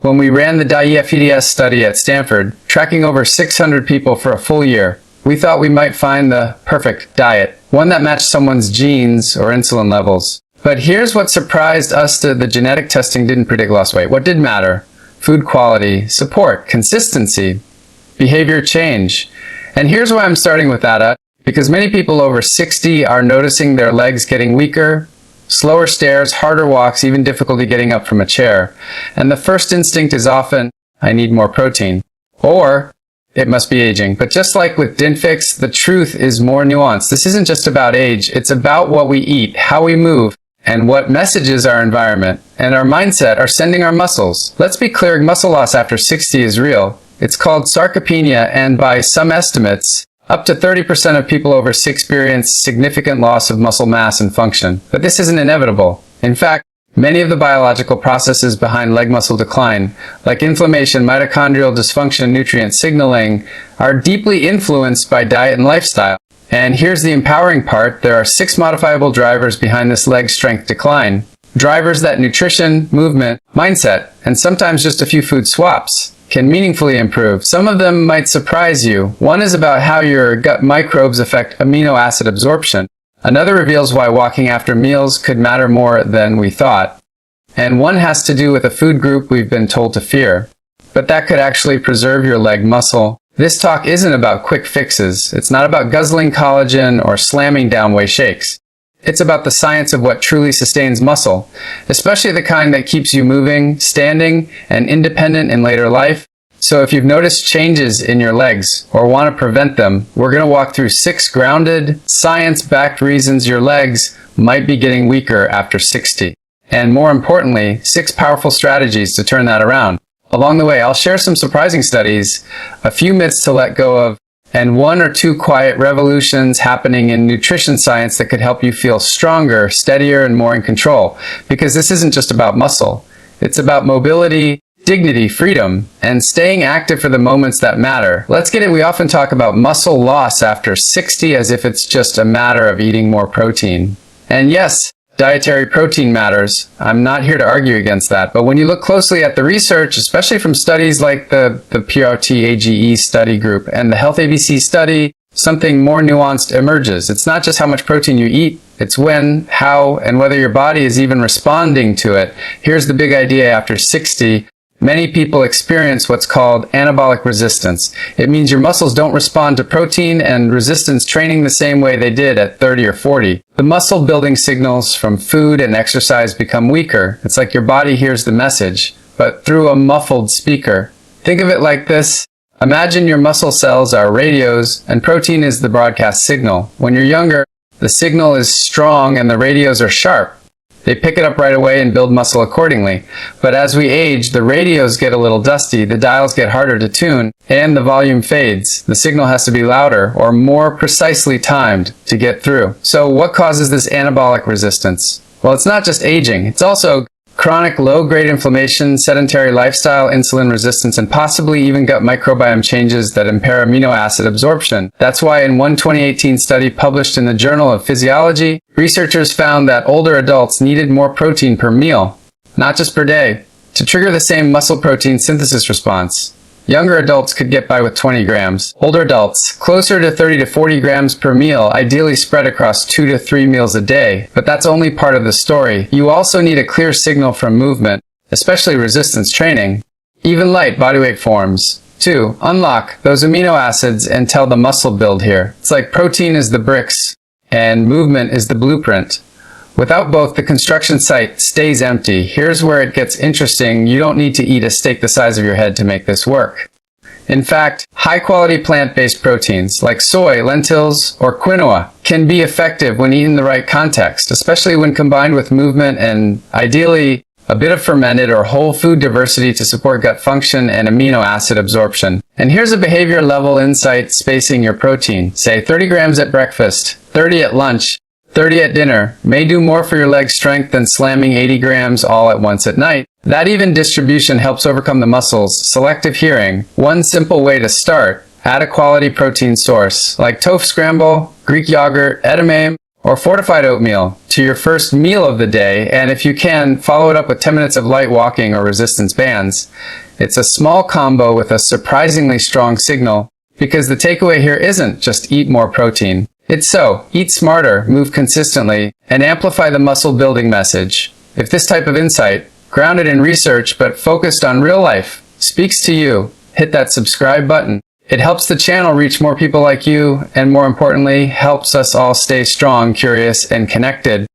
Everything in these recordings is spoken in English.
When we ran the diabetes study at Stanford, tracking over 600 people for a full year, we thought we might find the perfect diet, one that matched someone's genes or insulin levels. But here's what surprised us: the genetic testing didn't predict lost weight. What did matter? Food quality, support, consistency, behavior change. And here's why I'm starting with that, because many people over 60 are noticing their legs getting weaker, slower stairs, harder walks, even difficulty getting up from a chair. And the first instinct is often, I need more protein. Or, it must be aging. But just like with Dinfix, the truth is more nuanced. This isn't just about age, it's about what we eat, how we move, and what messages our environment and our mindset are sending our muscles. Let's be clear, muscle loss after 60 is real. It's called sarcopenia, and by some estimates, up to 30% of people over 60 experience significant loss of muscle mass and function. But this isn't inevitable. In fact, many of the biological processes behind leg muscle decline, like inflammation, mitochondrial dysfunction, nutrient signaling, are deeply influenced by diet and lifestyle. And here's the empowering part: there are 6 modifiable drivers behind this leg strength decline. Drivers that nutrition, movement, mindset, and sometimes just a few food swaps can meaningfully improve. Some of them might surprise you. One is about how your gut microbes affect amino acid absorption. Another reveals why walking after meals could matter more than we thought. And one has to do with a food group we've been told to fear. But that could actually preserve your leg muscle. This talk isn't about quick fixes. It's not about guzzling collagen or slamming down whey shakes. It's about the science of what truly sustains muscle, especially the kind that keeps you moving, standing, and independent in later life. So if you've noticed changes in your legs or want to prevent them, we're going to walk through 6 grounded, science-backed reasons your legs might be getting weaker after 60. And more importantly, 6 powerful strategies to turn that around. Along the way, I'll share some surprising studies, a few myths to let go of, and 1 or 2 quiet revolutions happening in nutrition science that could help you feel stronger, steadier, and more in control. Because this isn't just about muscle. It's about mobility, dignity, freedom, and staying active for the moments that matter. Let's get it. We often talk about muscle loss after 60 as if it's just a matter of eating more protein. And yes, dietary protein matters. I'm not here to argue against that. But when you look closely at the research, especially from studies like the PRT-AGE study group and the Health ABC study, something more nuanced emerges. It's not just how much protein you eat, it's when, how, and whether your body is even responding to it. Here's the big idea: after 60, many people experience what's called anabolic resistance. It means your muscles don't respond to protein and resistance training the same way they did at 30 or 40. The muscle building signals from food and exercise become weaker. It's like your body hears the message, but through a muffled speaker. Think of it like this. Imagine your muscle cells are radios and protein is the broadcast signal. When you're younger, the signal is strong and the radios are sharp. They pick it up right away and build muscle accordingly. But as we age, the radios get a little dusty, the dials get harder to tune, and the volume fades. The signal has to be louder or more precisely timed to get through. So what causes this anabolic resistance? Well, it's not just aging. It's also chronic low-grade inflammation, sedentary lifestyle, insulin resistance, and possibly even gut microbiome changes that impair amino acid absorption. That's why in one 2018 study published in the Journal of Physiology, researchers found that older adults needed more protein per meal, not just per day, to trigger the same muscle protein synthesis response. Younger adults could get by with 20 grams. Older adults, closer to 30 to 40 grams per meal, ideally spread across 2 to 3 meals a day. But that's only part of the story. You also need a clear signal from movement, especially resistance training. Even light bodyweight forms. 2. Unlock those amino acids and tell the muscle build here. It's like protein is the bricks and movement is the blueprint. Without both, the construction site stays empty. Here's where it gets interesting. You don't need to eat a steak the size of your head to make this work. In fact, high-quality plant-based proteins like soy, lentils, or quinoa can be effective when eaten in the right context, especially when combined with movement and, ideally, a bit of fermented or whole food diversity to support gut function and amino acid absorption. And here's a behavior level insight spacing your protein. Say 30 grams at breakfast, 30 at lunch, 30 at dinner may do more for your leg strength than slamming 80 grams all at once at night. That even distribution helps overcome the muscles' selective hearing. One simple way to start: add a quality protein source like tofu scramble, Greek yogurt, edamame, or fortified oatmeal to your first meal of the day, and if you can, follow it up with 10 minutes of light walking or resistance bands. It's a small combo with a surprisingly strong signal, because the takeaway here isn't just eat more protein. It's eat smarter, move consistently, and amplify the muscle building message. If this type of insight, grounded in research but focused on real life, speaks to you, hit that subscribe button. It helps the channel reach more people like you, and more importantly, helps us all stay strong, curious, and connected.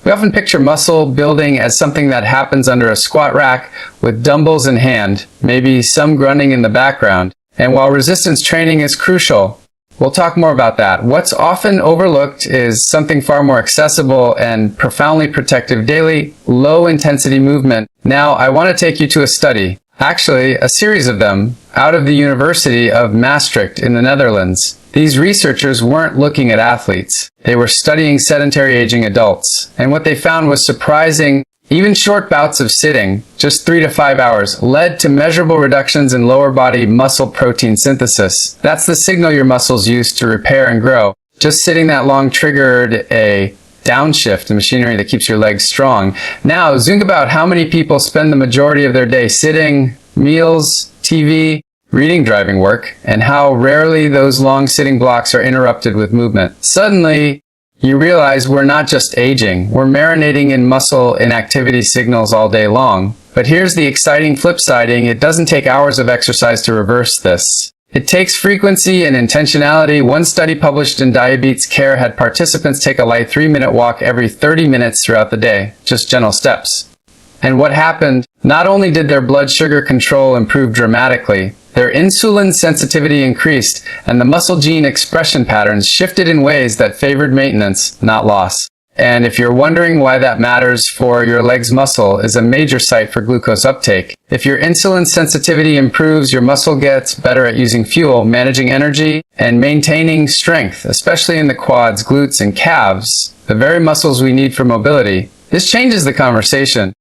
We often picture muscle building as something that happens under a squat rack with dumbbells in hand, maybe some grunting in the background. And while resistance training is crucial, we'll talk more about that. What's often overlooked is something far more accessible and profoundly protective: daily, low-intensity movement. Now, I want to take you to a study, actually a series of them, out of the University of Maastricht in the Netherlands. These researchers weren't looking at athletes. They were studying sedentary aging adults. And what they found was surprising. Even short bouts of sitting, just 3 to 5 hours, led to measurable reductions in lower body muscle protein synthesis. That's the signal your muscles use to repair and grow. Just sitting that long triggered a downshift, the machinery that keeps your legs strong. Now, think about how many people spend the majority of their day sitting, meals, TV, reading, driving, work, and how rarely those long sitting blocks are interrupted with movement. Suddenly, you realize we're not just aging, we're marinating in muscle inactivity signals all day long. But here's the exciting flip side: it doesn't take hours of exercise to reverse this. It takes frequency and intentionality. One study published in Diabetes Care had participants take a light 3-minute walk every 30 minutes throughout the day, just gentle steps. And what happened? Not only did their blood sugar control improve dramatically, their insulin sensitivity increased, and the muscle gene expression patterns shifted in ways that favored maintenance, not loss. And if you're wondering why that matters for your leg's muscle, is a major site for glucose uptake. If your insulin sensitivity improves, your muscle gets better at using fuel, managing energy, and maintaining strength, especially in the quads, glutes, and calves, the very muscles we need for mobility. This changes the conversation.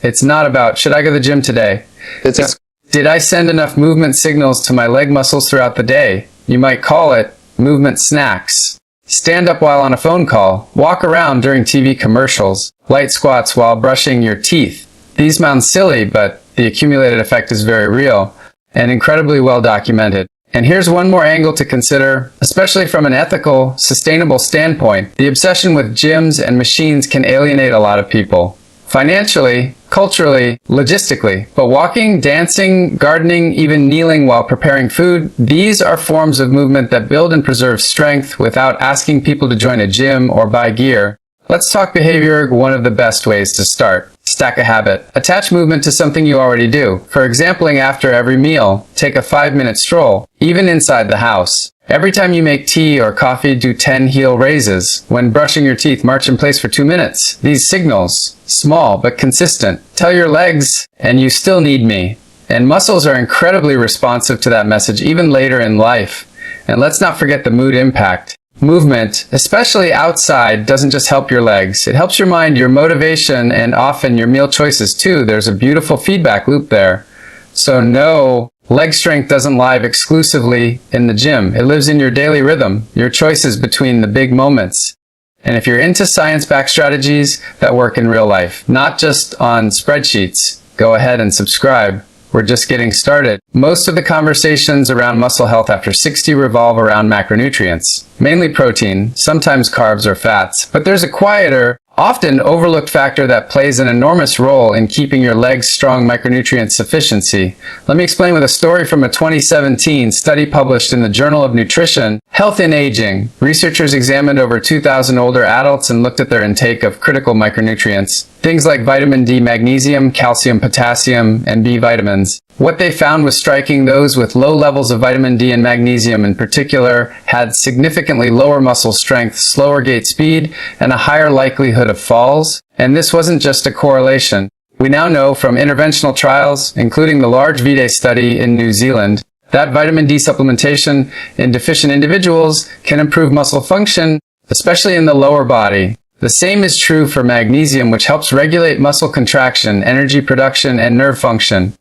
It's not about, should I go to the gym today? It's did I send enough movement signals to my leg muscles throughout the day? You might call it movement snacks. Stand up while on a phone call. Walk around during TV commercials. Light squats while brushing your teeth. These sound silly, but the accumulated effect is very real and incredibly well documented. And here's one more angle to consider, especially from an ethical, sustainable standpoint. The obsession with gyms and machines can alienate a lot of people. Financially, culturally, logistically. But walking, dancing, gardening, even kneeling while preparing food, these are forms of movement that build and preserve strength without asking people to join a gym or buy gear. Let's talk behavior, one of the best ways to start. Stack a habit. Attach movement to something you already do. For example, after every meal, take a 5-minute stroll, even inside the house. Every time you make tea or coffee, do 10 heel raises. When brushing your teeth, march in place for 2 minutes. These signals, small but consistent, tell your legs, and you still need me. And muscles are incredibly responsive to that message even later in life. And let's not forget the mood impact. Movement, especially outside, doesn't just help your legs. It helps your mind, your motivation, and often your meal choices too. There's a beautiful feedback loop there. So no, leg strength doesn't live exclusively in the gym. It lives in your daily rhythm, your choices between the big moments. And if you're into science-backed strategies that work in real life, not just on spreadsheets, go ahead and subscribe. We're just getting started. Most of the conversations around muscle health after 60 revolve around macronutrients, mainly protein, sometimes carbs or fats. But there's a quieter, often overlooked factor that plays an enormous role in keeping your legs strong: micronutrient sufficiency. Let me explain with a story from a 2017 study published in the Journal of Nutrition, Health in Aging. Researchers examined over 2,000 older adults and looked at their intake of critical micronutrients, things like vitamin D, magnesium, calcium, potassium, and B vitamins. What they found was striking. Those with low levels of vitamin D and magnesium in particular had significantly lower muscle strength, slower gait speed, and a higher likelihood of falls. And this wasn't just a correlation. We now know from interventional trials, including the large V-Day study in New Zealand, that vitamin D supplementation in deficient individuals can improve muscle function, especially in the lower body. The same is true for magnesium, which helps regulate muscle contraction, energy production, and nerve function.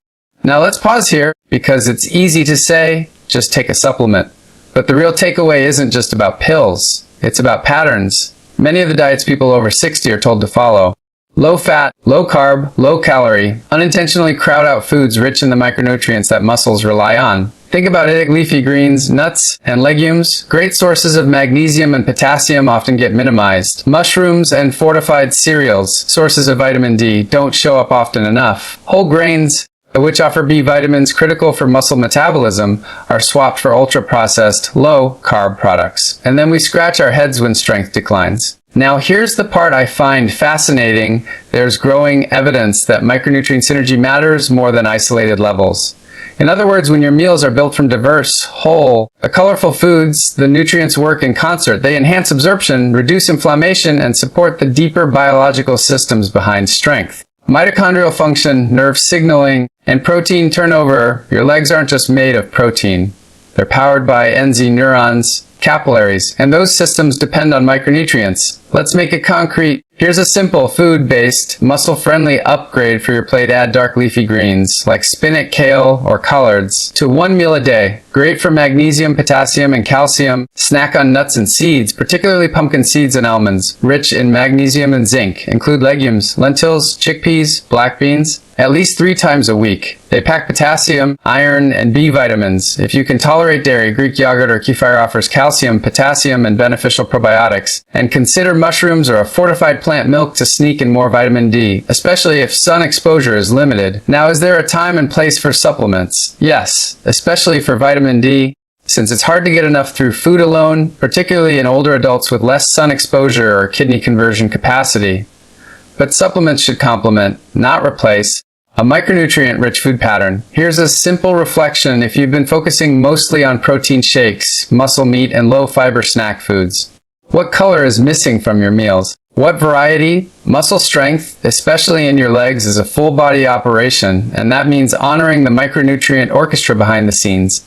Now let's pause here, because it's easy to say, just take a supplement. But the real takeaway isn't just about pills. It's about patterns. many of the diets people over 60 are told to follow. Low fat, low carb, low calorie, unintentionally crowd out foods rich in the micronutrients that muscles rely on. Think about it, leafy greens, nuts, and legumes. Great sources of magnesium and potassium often get minimized. Mushrooms and fortified cereals, sources of vitamin D, don't show up often enough. Whole grains, which offer B vitamins critical for muscle metabolism, are swapped for ultra-processed, low-carb products. And then we scratch our heads when strength declines. Now here's the part I find fascinating. There's growing evidence that micronutrient synergy matters more than isolated levels. In other words, when your meals are built from diverse, whole, colorful foods, the nutrients work in concert. They enhance absorption, reduce inflammation, and support the deeper biological systems behind strength. Mitochondrial function, nerve signaling, and protein turnover. Your legs aren't just made of protein. They're powered by NZ neurons, capillaries, and those systems depend on micronutrients. Let's make it concrete. Here's a simple food-based, muscle-friendly upgrade for your plate. Add dark leafy greens like spinach, kale, or collards to one meal a day. Great for magnesium, potassium, and calcium. Snack on nuts and seeds, particularly pumpkin seeds and almonds, rich in magnesium and zinc. Include legumes, lentils, chickpeas, black beans, at least 3 times a week. They pack potassium, iron, and B vitamins. If you can tolerate dairy, Greek yogurt or kefir offers calcium, potassium, and beneficial probiotics. And consider mushrooms or a fortified plant milk to sneak in more vitamin D, especially if sun exposure is limited. Now, is there a time and place for supplements? Yes, especially for vitamin D, since it's hard to get enough through food alone, particularly in older adults with less sun exposure or kidney conversion capacity. But supplements should complement, not replace, a micronutrient-rich food pattern. Here's a simple reflection if you've been focusing mostly on protein shakes, muscle meat, and low-fiber snack foods. What color is missing from your meals? What variety? Muscle strength, especially in your legs, is a full-body operation, and that means honoring the micronutrient orchestra behind the scenes.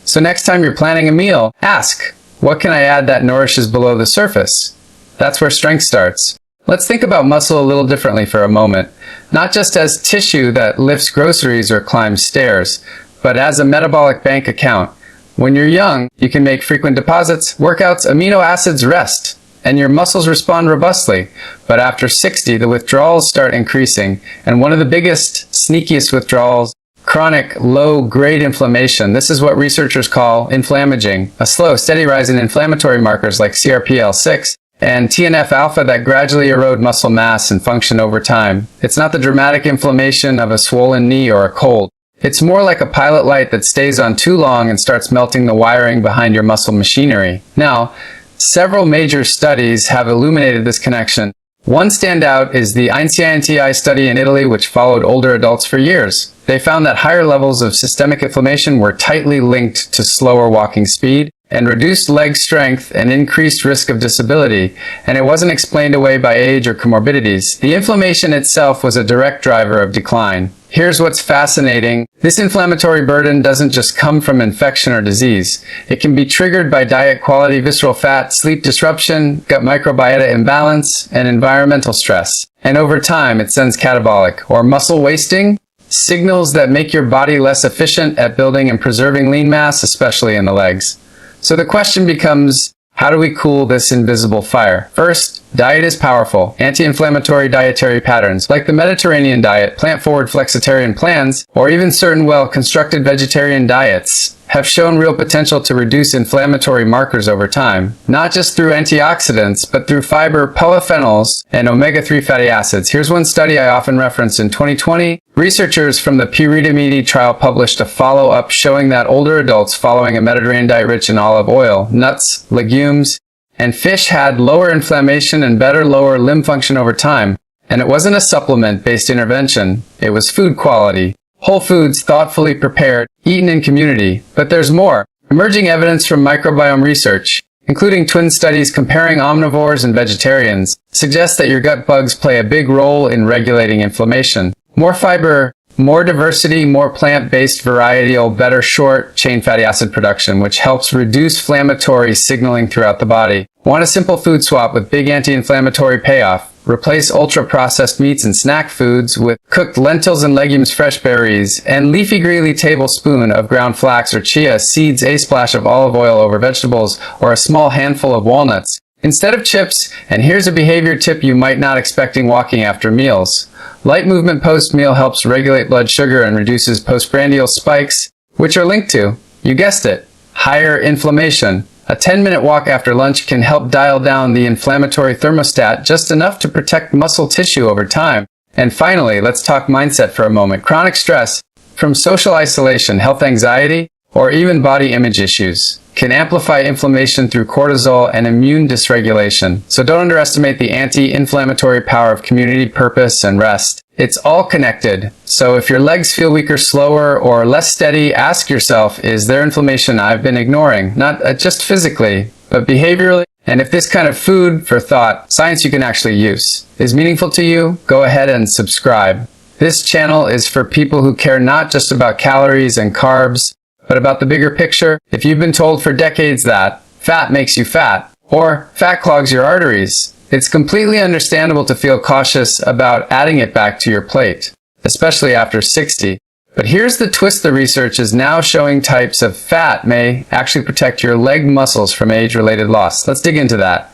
So next time you're planning a meal, ask, what can I add that nourishes below the surface? That's where strength starts. Let's think about muscle a little differently for a moment. Not just as tissue that lifts groceries or climbs stairs, but as a metabolic bank account. When you're young, you can make frequent deposits, workouts, amino acids, rest, and your muscles respond robustly. But after 60, the withdrawals start increasing, and one of the biggest, sneakiest withdrawals, chronic low-grade inflammation. This is what researchers call inflammaging, a slow, steady rise in inflammatory markers like CRPL6, and TNF-alpha that gradually erode muscle mass and function over time. It's not the dramatic inflammation of a swollen knee or a cold. It's more like a pilot light that stays on too long and starts melting the wiring behind your muscle machinery. Now, several major studies have illuminated this connection. One standout is the INCI study in Italy, which followed older adults for years. They found that higher levels of systemic inflammation were tightly linked to slower walking speed and reduced leg strength and increased risk of disability, and it wasn't explained away by age or comorbidities. The inflammation itself was a direct driver of decline. Here's what's fascinating. This inflammatory burden doesn't just come from infection or disease. It can be triggered by diet quality, visceral fat, sleep disruption, gut microbiota imbalance, and environmental stress. And over time, it sends catabolic, or muscle wasting, signals that make your body less efficient at building and preserving lean mass, especially in the legs. So the question becomes, how do we cool this invisible fire? First, diet is powerful. Anti-inflammatory dietary patterns, like the Mediterranean diet, plant-forward flexitarian plans, or even certain well-constructed vegetarian diets, have shown real potential to reduce inflammatory markers over time, not just through antioxidants, but through fiber, polyphenols, and omega-3 fatty acids. Here's one study I often reference. In 2020, researchers from the Pyridamide trial published a follow-up showing that older adults following a Mediterranean diet rich in olive oil, nuts, legumes, and fish had lower inflammation and better lower limb function over time. And it wasn't a supplement-based intervention, it was food quality. Whole foods thoughtfully prepared, eaten in community. But there's more. Emerging evidence from microbiome research, including twin studies comparing omnivores and vegetarians, suggests that your gut bugs play a big role in regulating inflammation. More fiber, more diversity, more plant-based varietal, better short-chain fatty acid production, which helps reduce inflammatory signaling throughout the body. Want a simple food swap with big anti-inflammatory payoff? Replace ultra-processed meats and snack foods with cooked lentils and legumes, fresh berries, and leafy greeny tablespoon of ground flax or chia seeds, a splash of olive oil over vegetables, or a small handful of walnuts. instead of chips, and here's a behavior tip you might not expecting walking after meals. Light movement post-meal helps regulate blood sugar and reduces postprandial spikes, which are linked to, you guessed it, higher inflammation. A 10-minute walk after lunch can help dial down the inflammatory thermostat just enough to protect muscle tissue over time. And finally, let's talk mindset for a moment. Chronic stress, from social isolation, health anxiety, or even body image issues, can amplify inflammation through cortisol and immune dysregulation. So don't underestimate the anti-inflammatory power of community, purpose, and rest. It's all connected. So if your legs feel weaker, slower, or less steady, ask yourself, is there inflammation I've been ignoring? Not just physically, but behaviorally. And if this kind of food for thought, science you can actually use, is meaningful to you, go ahead and subscribe. This channel is for people who care not just about calories and carbs, but about the bigger picture. If you've been told for decades that fat makes you fat, or fat clogs your arteries, it's completely understandable to feel cautious about adding it back to your plate, especially after 60. But here's the twist: the research is now showing types of fat may actually protect your leg muscles from age-related loss. Let's dig into that.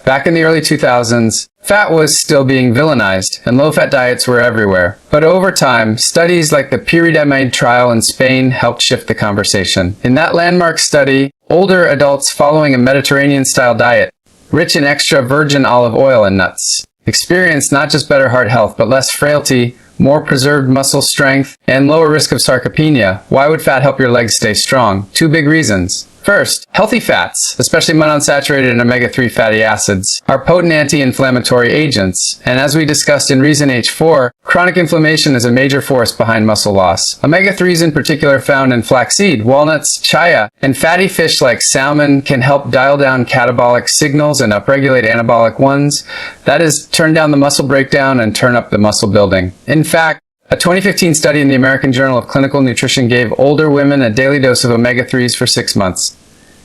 Back in the early 2000s, fat was still being villainized, and low-fat diets were everywhere. But over time, studies like the pyridamide trial in Spain helped shift the conversation. In that landmark study, older adults following a Mediterranean-style diet, rich in extra virgin olive oil and nuts, experienced not just better heart health, but less frailty, more preserved muscle strength, and lower risk of sarcopenia. Why would fat help your legs stay strong? Two big reasons. First, healthy fats, especially monounsaturated and omega-3 fatty acids, are potent anti-inflammatory agents, and as we discussed in Reason H4, chronic inflammation is a major force behind muscle loss. Omega-3s in particular found in flaxseed, walnuts, chia, and fatty fish like salmon can help dial down catabolic signals and upregulate anabolic ones. That is, turn down the muscle breakdown and turn up the muscle building. In fact, a 2015 study in the American Journal of Clinical Nutrition gave older women a daily dose of omega-3s for 6 months.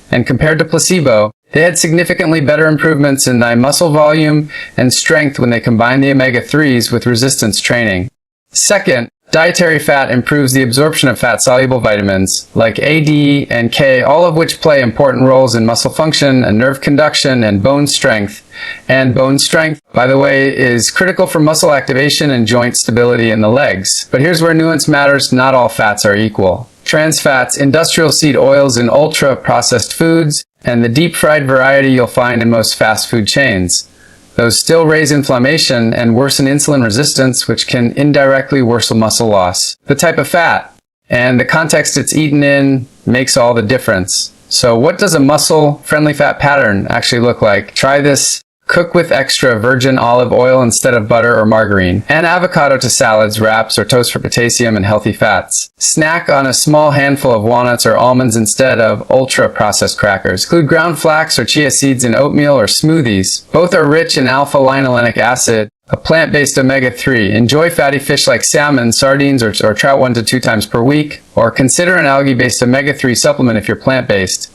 And compared to placebo, they had significantly better improvements in thigh muscle volume and strength when they combined the omega-3s with resistance training. Second, dietary fat improves the absorption of fat-soluble vitamins like A, D, and K, all of which play important roles in muscle function and nerve conduction and bone strength. And bone strength, by the way, is critical for muscle activation and joint stability in the legs. But here's where nuance matters: not all fats are equal. Trans fats, industrial seed oils in ultra-processed foods, and the deep-fried variety you'll find in most fast food chains. Those still raise inflammation and worsen insulin resistance, which can indirectly worsen muscle loss. The type of fat and the context it's eaten in makes all the difference. So what does a muscle-friendly fat pattern actually look like? Try this. Cook with extra virgin olive oil instead of butter or margarine. Add avocado to salads, wraps, or toast for potassium and healthy fats. Snack on a small handful of walnuts or almonds instead of ultra-processed crackers. Include ground flax or chia seeds in oatmeal or smoothies. Both are rich in alpha-linolenic acid, a plant-based omega-3. Enjoy fatty fish like salmon, sardines, or trout 1 to 2 times per week. Or consider an algae-based omega-3 supplement if you're plant-based.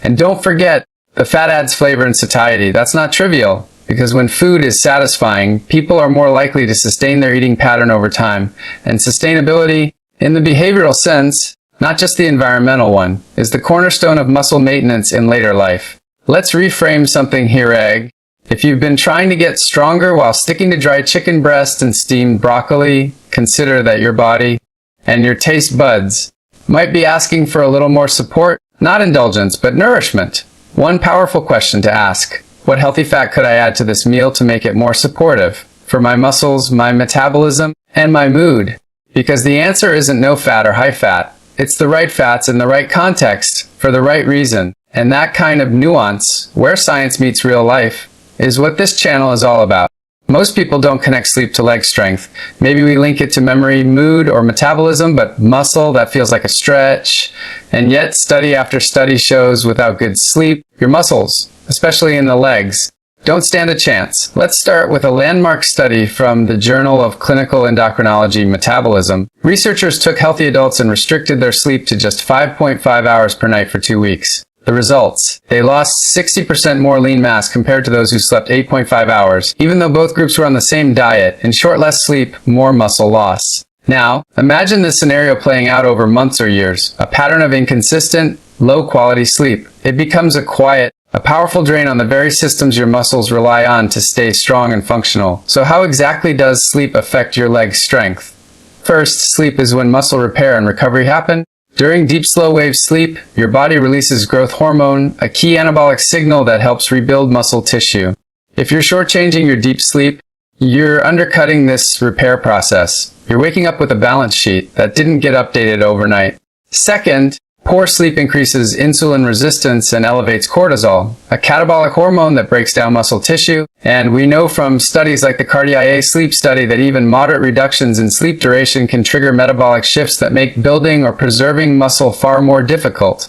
And don't forget, the fat adds flavor and satiety. That's not trivial, because when food is satisfying, people are more likely to sustain their eating pattern over time. And sustainability, in the behavioral sense, not just the environmental one, is the cornerstone of muscle maintenance in later life. Let's reframe something here, egg. If you've been trying to get stronger while sticking to dry chicken breast and steamed broccoli, consider that your body and your taste buds might be asking for a little more support, not indulgence, but nourishment. One powerful question to ask: what healthy fat could I add to this meal to make it more supportive for my muscles, my metabolism, and my mood? Because the answer isn't no fat or high fat. It's the right fats in the right context for the right reason. And that kind of nuance, where science meets real life, is what this channel is all about. Most people don't connect sleep to leg strength. Maybe we link it to memory, mood, or metabolism, but muscle, that feels like a stretch. And yet, study after study shows without good sleep, your muscles, especially in the legs, don't stand a chance. Let's start with a landmark study from the Journal of Clinical Endocrinology Metabolism. Researchers took healthy adults and restricted their sleep to just 5.5 hours per night for 2 weeks. The results: they lost 60% more lean mass compared to those who slept 8.5 hours. Even though both groups were on the same diet, in short, less sleep, more muscle loss. Now, imagine this scenario playing out over months or years. A pattern of inconsistent, low-quality sleep. It becomes a quiet, a powerful drain on the very systems your muscles rely on to stay strong and functional. So how exactly does sleep affect your leg strength? First, sleep is when muscle repair and recovery happen. During deep slow wave sleep, your body releases growth hormone, a key anabolic signal that helps rebuild muscle tissue. If you're shortchanging your deep sleep, you're undercutting this repair process. You're waking up with a balance sheet that didn't get updated overnight. Second, poor sleep increases insulin resistance and elevates cortisol, a catabolic hormone that breaks down muscle tissue. And we know from studies like the Cardiac sleep study that even moderate reductions in sleep duration can trigger metabolic shifts that make building or preserving muscle far more difficult.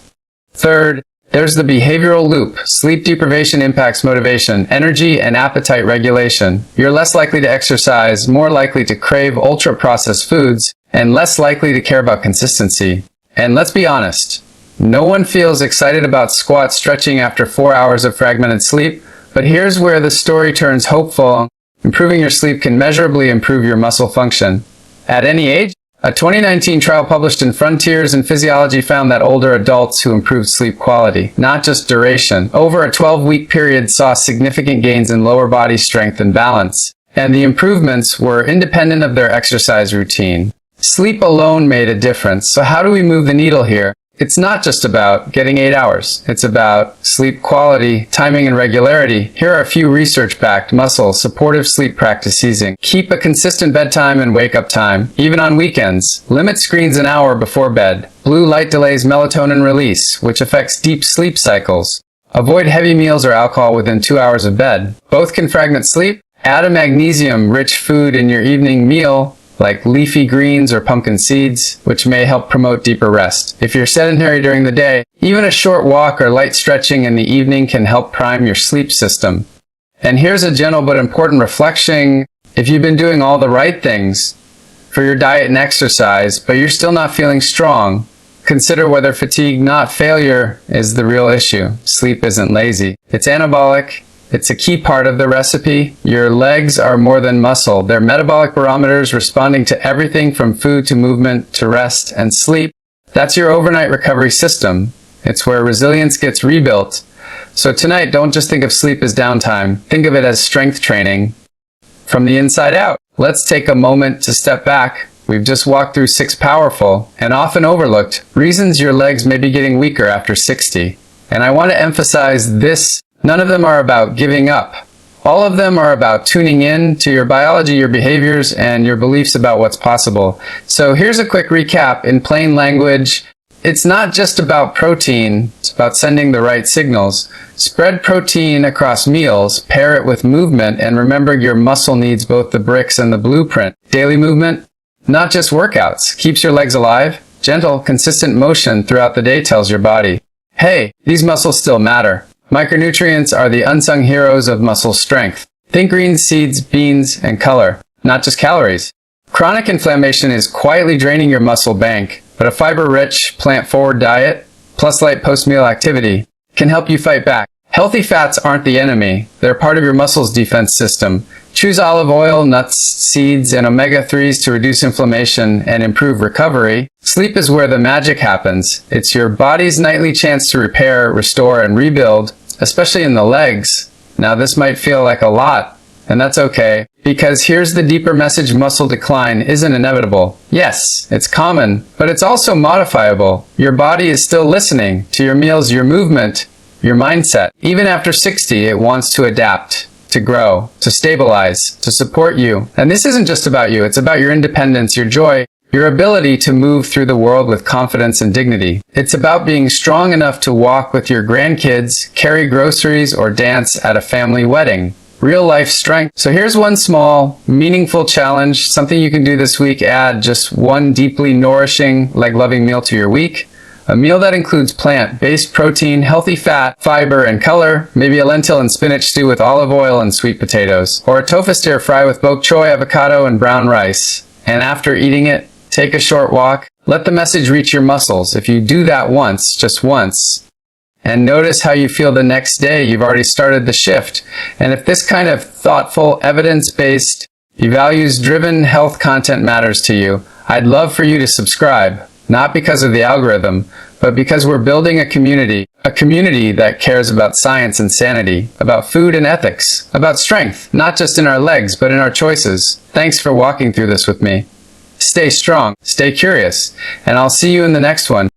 Third, there's the behavioral loop. Sleep deprivation impacts motivation, energy, and appetite regulation. You're less likely to exercise, more likely to crave ultra-processed foods, and less likely to care about consistency. And let's be honest, no one feels excited about squat stretching after 4 hours of fragmented sleep, but here's where the story turns hopeful. Improving your sleep can measurably improve your muscle function. At any age, a 2019 trial published in Frontiers in Physiology found that older adults who improved sleep quality, not just duration, over a 12-week period saw significant gains in lower body strength and balance, and the improvements were independent of their exercise routine. Sleep alone made a difference, so how do we move the needle here? It's not just about getting 8 hours. It's about sleep quality, timing, and regularity. Here are a few research-backed muscle supportive sleep practices. Keep a consistent bedtime and wake-up time, even on weekends. Limit screens an hour before bed. Blue light delays melatonin release, which affects deep sleep cycles. Avoid heavy meals or alcohol within 2 hours of bed. Both can fragment sleep. Add a magnesium-rich food in your evening meal, like leafy greens or pumpkin seeds, which may help promote deeper rest. If you're sedentary during the day, even a short walk or light stretching in the evening can help prime your sleep system. And here's a gentle but important reflection. If you've been doing all the right things for your diet and exercise, but you're still not feeling strong, consider whether fatigue, not failure, is the real issue. Sleep isn't lazy. It's anabolic. It's a key part of the recipe. Your legs are more than muscle. They're metabolic barometers responding to everything from food to movement to rest and sleep. That's your overnight recovery system. It's where resilience gets rebuilt. So tonight, don't just think of sleep as downtime. Think of it as strength training from the inside out. Let's take a moment to step back. We've just walked through 6 powerful and often overlooked reasons your legs may be getting weaker after 60. And I want to emphasize this. None of them are about giving up. All of them are about tuning in to your biology, your behaviors, and your beliefs about what's possible. So here's a quick recap in plain language. It's not just about protein, it's about sending the right signals. Spread protein across meals, pair it with movement, and remember your muscle needs both the bricks and the blueprint. Daily movement, not just workouts, keeps your legs alive. Gentle, consistent motion throughout the day tells your body, hey, these muscles still matter. Micronutrients are the unsung heroes of muscle strength. Think greens, seeds, beans, and color, not just calories. Chronic inflammation is quietly draining your muscle bank, but a fiber-rich, plant-forward diet, plus light post-meal activity, can help you fight back. Healthy fats aren't the enemy. They're part of your muscle's defense system. Choose olive oil, nuts, seeds, and omega-3s to reduce inflammation and improve recovery. Sleep is where the magic happens. It's your body's nightly chance to repair, restore, and rebuild, especially in the legs. Now this might feel like a lot, and that's okay, because here's the deeper message: muscle decline isn't inevitable. Yes, it's common, but it's also modifiable. Your body is still listening to your meals, your movement, your mindset. Even after 60, it wants to adapt, to grow, to stabilize, to support you. And this isn't just about you, it's about your independence, your joy, your ability to move through the world with confidence and dignity. It's about being strong enough to walk with your grandkids, carry groceries, or dance at a family wedding. Real life strength. So here's one small, meaningful challenge, something you can do this week. Add just one deeply nourishing, leg-loving meal to your week. A meal that includes plant-based protein, healthy fat, fiber, and color, maybe a lentil and spinach stew with olive oil and sweet potatoes, or a tofu stir fry with bok choy, avocado, and brown rice. And after eating it, take a short walk. Let the message reach your muscles. If you do that once, just once, and notice how you feel the next day, you've already started the shift. And if this kind of thoughtful, evidence-based, values-driven health content matters to you, I'd love for you to subscribe. Not because of the algorithm, but because we're building a community A community that cares about science and sanity, about food and ethics, about strength, not just in our legs, but in our choices. Thanks for walking through this with me. Stay strong, stay curious, and I'll see you in the next one.